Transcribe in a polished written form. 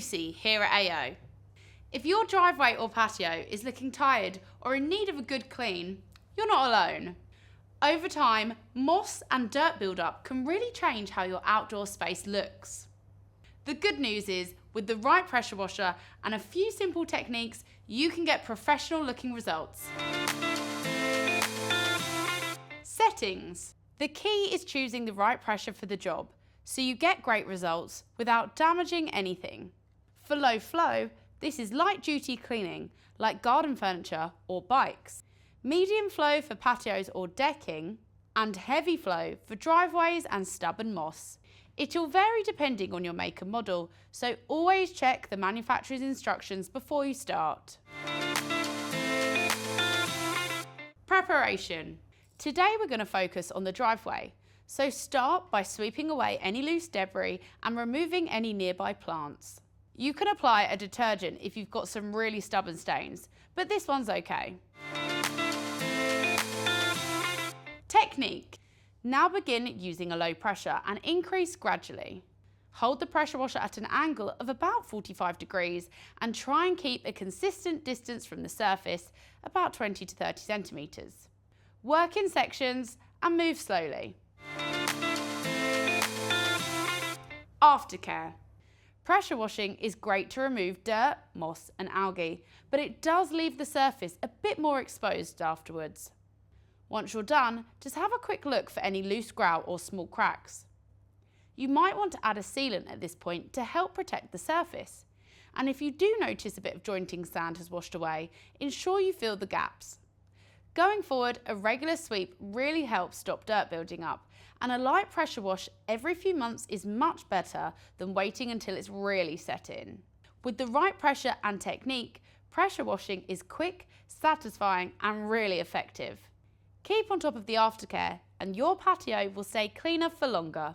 Lucy here at AO. If your driveway or patio is looking tired or in need of a good clean, you're not alone. Over time, moss and dirt buildup can really change how your outdoor space looks. The good news is, with the right pressure washer and a few simple techniques, you can get professional looking results. Settings. The key is choosing the right pressure for the job, so you get great results without damaging anything. For low flow, this is light duty cleaning, like garden furniture or bikes. Medium flow for patios or decking, and heavy flow for driveways and stubborn moss. It'll vary depending on your make and model, so always check the manufacturer's instructions before you start. Preparation. Today we're going to focus on the driveway, so start by sweeping away any loose debris and removing any nearby plants. You can apply a detergent if you've got some really stubborn stains, but this one's okay. Technique. Now begin using a low pressure and increase gradually. Hold the pressure washer at an angle of about 45 degrees and try and keep a consistent distance from the surface, about 20 to 30 centimetres. Work in sections and move slowly. Aftercare. Pressure washing is great to remove dirt, moss and algae, but it does leave the surface a bit more exposed afterwards. Once you're done, just have a quick look for any loose grout or small cracks. You might want to add a sealant at this point to help protect the surface. And if you do notice a bit of jointing sand has washed away, ensure you fill the gaps. Going forward, a regular sweep really helps stop dirt building up, and a light pressure wash every few months is much better than waiting until it's really set in. With the right pressure and technique, pressure washing is quick, satisfying and really effective. Keep on top of the aftercare and your patio will stay cleaner for longer.